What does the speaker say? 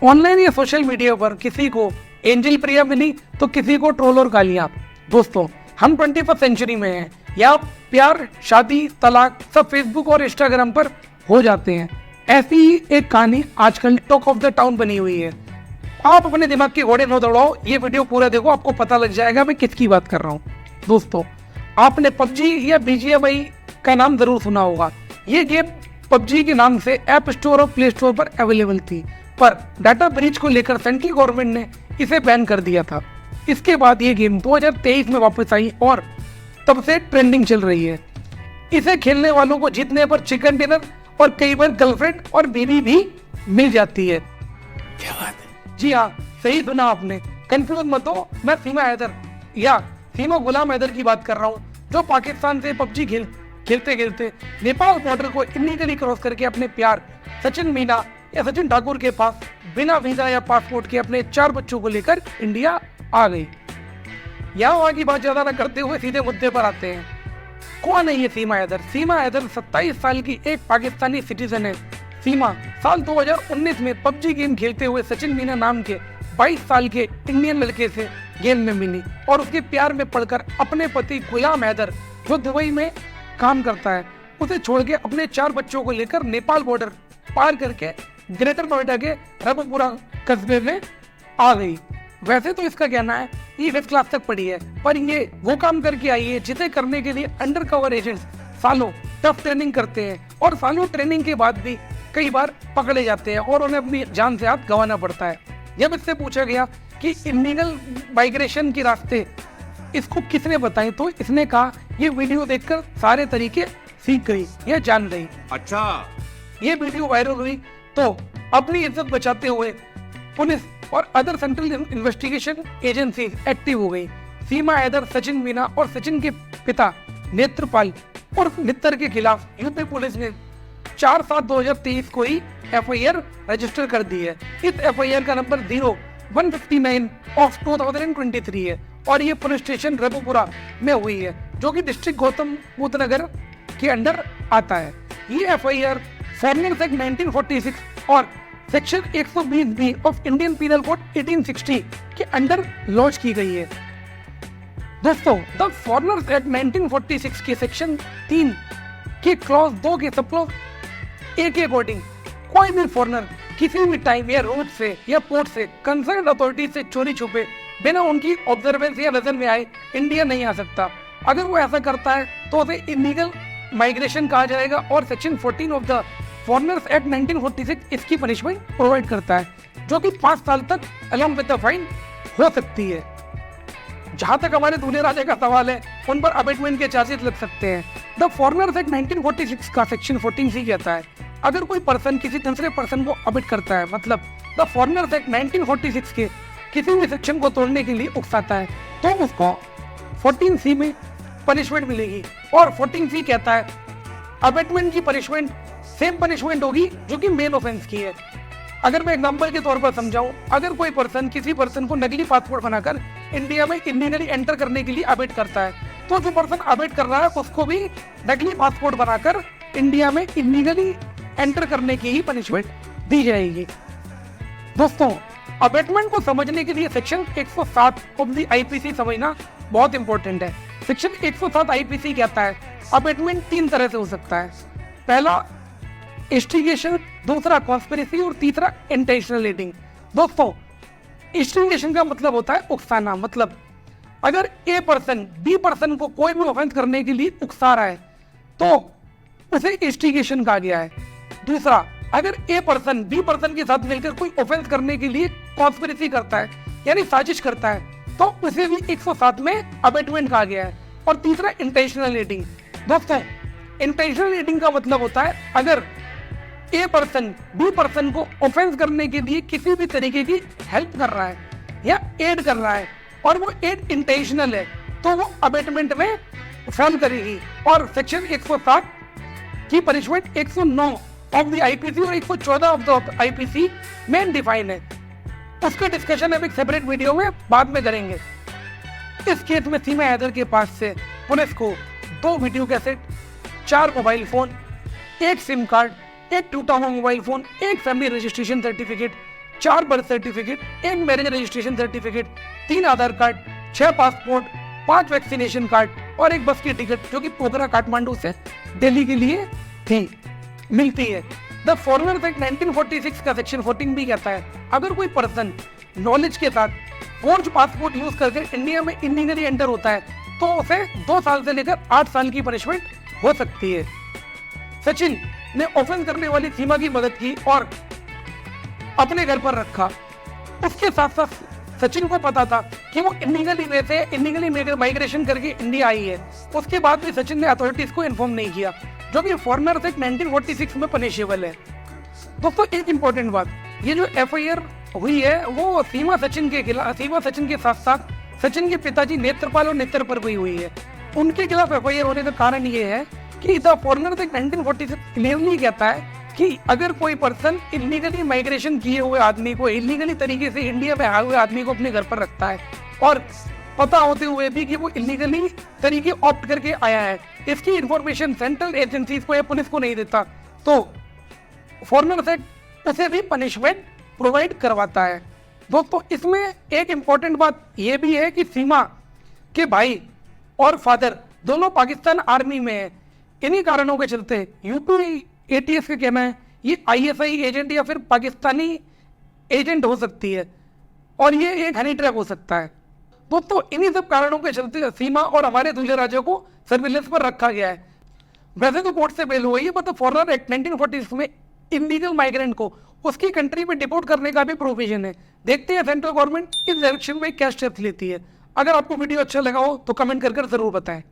Online या social media पर किसी को एंजल प्रिया मिली तो किसी को ट्रोल और गालियां। दोस्तों, हम 21वीं सेंचुरी में हैं। यहाँ प्यार, शादी, तलाक सब फेसबुक और इंस्टाग्राम पर हो जाते हैं। ऐसी ही एक कहानी आजकल टॉक ऑफ द टाउन बनी हुई है। आप अपने दिमाग के घोड़े न दौड़ाओ, ये वीडियो पूरा देखो, आपको पता लग जाएगा मैं किसकी बात कर रहा हूँ। दोस्तों, आपने पबजी या BGMI का नाम जरूर सुना होगा। ये गेम पबजी के नाम से ऐप स्टोर और प्ले स्टोर पर अवेलेबल थी, पर डाटा ब्रीच को लेकर सेंट्रल गवर्नमेंट ने इसे बैन कर दिया था। इसके बाद ये गेम 2023 में वापस आई और तब से ट्रेंडिंग चल रही है। इसे खेलने वालों को जीतने पर चिकन डिनर और कई बार गर्लफ्रेंड और बीवी भी मिल जाती है। क्या बात है? जी हाँ, सही सुना आपने। कंफ्यूज मत हो, मैं सीमा हैदर या सीमा गुलाम हैदर की बात कर रहा हूँ, जो पाकिस्तान से पबजी खेलते खेलते नेपाल बॉर्डर को इलीगली क्रॉस करके अपने प्यार सचिन मीना या सचिन ठाकुर के पास बिना वीजा या पासपोर्ट के अपने 4 बच्चों को लेकर इंडिया आ गई। यहाँ वहाँ की बात ज्यादा न करते हुए सीधे मुद्दे पर आते हैं। कौन है ये सीमा हैदर? सीमा हैदर 27 साल की एक पाकिस्तानी सिटीजन है। सीमा साल 2019 में पबजी गेम खेलते हुए सचिन मीना नाम के 22 साल के इंडियन लड़के से गेम में मिली और उसके प्यार में पड़कर अपने पति गुलाम हैदर, जो दुबई में काम करता है, उसे छोड़ के अपने 4 बच्चों को लेकर नेपाल बॉर्डर पार करके ग्रेटर नोएडा के रबपुरा कस्बे में आ गई। वैसे तो इसका कहना है ये 5th क्लास तक पढ़ी है, पर ये वो काम करके आई है जिसे करने के लिए अंडर कवर एजेंट्स सालों टफ ट्रेनिंग करते हैं और सालों ट्रेनिंग के बाद भी कई बार पकड़े जाते हैं और उन्हें अपनी जान से हाथ गंवाना पड़ता है। जब इससे पूछा गया कि इलीगल माइग्रेशन के रास्ते इसको किसने बताए, तो इसने कहा ये वीडियो देखकर सारे तरीके सीख गई या जान गई। अच्छा, ये वीडियो वायरल हुई तो अपनी इज्जत बचाते हुए पुलिस और other central investigation agency active हो गई। सीमा हैदर, सचिन मीना और सचिन के पिता नेत्रपाल और नित्तर के खिलाफ यूपी पुलिस ने 4/7/2023 को ही FIR रजिस्टर कर दी है। इस FIR का नंबर 0159 ऑफ 2023 है और ये पुलिस स्टेशन रबपुरा में हुई है, जो कि डिस्ट्रिक्ट गौतम बुद्ध नगर के अंडर आता है। ये FIR फॉरेनर्स एक्ट 1946 और section 120B of Indian Penal Code 1860 के अंडर लॉन्च की गई है। दोस्तों, द फॉरेनर्स एक्ट 1946 के सेक्शन 3 के क्लॉज 2 के सब क्लॉज A के अकॉर्डिंग कोई भी फॉरेनर किसी भी टाइम या रोड से या पोर्ट से कंसर्न अथॉरिटी से चोरी छुपे बिना उनकी ऑब्जर्वेंस या नजर में आए इंडिया नहीं आ सकता। अगर वो ऐसा करता है तो उसे इलीगल माइग्रेशन कहा जाएगा और section 14 of the foreigners Act 1946 इसकी पनिशमेंट प्रोवाइड करता है, जो कि 5 साल तक अलॉन्ग विद द फाइन हो सकती है। जहां तक हमारे दूल्हे राजा का सवाल है, उन पर अबेटमेंट के चार्जेस लग सकते हैं। द फॉरेनर्स एक्ट 1946 का सेक्शन 14C कहता है अगर कोई पर्सन किसी दूसरे पर्सन को अबेट करता है, मतलब द फॉरेनर्स एक्ट 1946 के किसी भी सेक्शन को तोड़ने के लिए उकसाता है, तो उसको 14C में पनिशमेंट मिलेगी। और 14C कहता है अबेटमेंट की पनिशमेंट सेम पनिशमेंट होगी जो कि मेन ऑफेंस की है। अगर मैं एग्जांपल के तौर पर समझाऊं, अगर कोई पर्सन किसी पर्सन को नकली पासपोर्ट बनाकर इंडिया में इलीगली एंटर करने के लिए अबेट करता है, तो जो पर्सन अबेट कर रहा है उसको भी नकली पासपोर्ट बनाकर इंडिया में इलीगली एंटर करने की ही पनिशमेंट दी जाएगी। दोस्तों, अबेटमेंट को समझने के लिए सेक्शन 107 ऑफ द IPC समझना बहुत इंपॉर्टेंट है। सेक्शन 107 IPC कहता है अबेटमेंट 3 तरह से हो सकता है। पहला इंस्टिगेशन, दूसरा कॉन्स्पिरेसी और तीसरा इंटेंशनल एडिंग। दोस्तों, इंस्टिगेशन का मतलब होता है उकसाना, मतलब अगर A पर्सन B पर्सन को कोई भी ऑफेंस करने के लिए उकसा रहा है तो उसे इंस्टिगेशन कहा गया है। दूसरा, अगर A पर्सन B पर्सन के साथ मिलकर कोई ऑफेंस करने के लिए कॉन्स्पिरेसी करता है यानी साजिश करता है, तो उसे भी 107 में अबेटमेंट कहा गया है। और तीसरा इंटेंशनल एडिंग। दोस्तों, इंटेंशनल एडिंग का मतलब होता है अगर A पर्सन B पर्सन को ऑफेंस करने के लिए किसी भी तरीके की हेल्प कर रहा है या एड कर रहा है और वो एड इंटेंशनल है, तो वो अबेटमेंट में फॉल करेगी। और सेक्शन 107 की पनिशमेंट 109 ऑफ द IPC और 114 ऑफ द IPC में डिफाइन है। उसका डिस्कशन हम एक सेपरेट वीडियो में बाद में करेंगे। इस केस में सीमा हैदर के पास से पुलिस को 2 video cassette, 4 mobile phone, 1 SIM card, एक टूटा हुआ मोबाइल फोन, एक family registration certificate, 4 birth certificate, 1 marriage registration certificate, 3 आधार कार्ड, 6 पासपोर्ट, 5 वैक्सीनेशन कार्ड और 1 बस की टिकट जो कि पोखरा काठमांडू से दिल्ली के लिए थी मिलती है। द फॉरेनर्स एक्ट 1946 का सेक्शन 14 भी कहता है अगर कोई पर्सन नॉलेज के साथ फोर्ज पासपोर्ट यूज करके इंडिया में इलीगली एंटर होता है तो उसे 2 साल से लेकर 8 साल की पनिशमेंट हो सकती है। सचिन ने ऑफेंस करने वाली सीमा की मदद की और अपने घर पर रखा। उसके साथ साथ सचिन को पता था कि वो इलीगली माइग्रेशन करके इंडिया आई है। उसके बाद भी सचिन ने अथॉरिटीज को इन्फॉर्म नहीं किया, जो कि फॉरेनर्स एक्ट 1946 में पनिशेबल है। दोस्तों एक इंपॉर्टेंट बात, ये जो एफआईआर हुई है वो सीमा सचिन के साथ साथ सचिन के पिताजी नेत्रपाल और नेत्र पर भी हुई है। उनके खिलाफ एफआईआर होने का कारण ये है कि द फॉरेनर्स एक्ट 1946 क्लियरली कहता है कि अगर कोई पर्सन इलीगली माइग्रेशन किए हुए आदमी को, इलीगली तरीके से इंडिया में आए हुए आदमी को अपने घर पर रखता है और पता होते हुए भी कि वो इलीगली तरीके ऑप्ट करके आया है, इसकी इंफॉर्मेशन सेंट्रल एजेंसीज को या पुलिस को नहीं देता, तो फॉरेनर्स एक्ट उसे भी पनिशमेंट प्रोवाइड करवाता है। दोस्तों इसमें एक इम्पॉर्टेंट बात यह भी है कि सीमा के भाई और फादर दोनों पाकिस्तान आर्मी में है। इन्हीं कारणों के चलते यूपी एटीएस का कहना है ये आईएसआई एजेंट या फिर पाकिस्तानी एजेंट हो सकती है और ये एक हनी ट्रैप हो सकता है। दोस्तों इन्हीं सब कारणों के चलते सीमा और हमारे दूसरे राज्यों को सर्विलेंस पर रखा गया है। वैसे तो कोर्ट से बेल हुई है, बट फॉरेनर एक्ट 1946 में इलीगल माइग्रेंट को उसकी कंट्री में डिपोर्ट करने का भी प्रोविजन है। देखते हैं सेंट्रल गवर्नमेंट इस डायरेक्शन में क्या स्टेप्स लेती है। अगर आपको वीडियो अच्छा लगा हो तो कमेंट कर जरूर बताएं।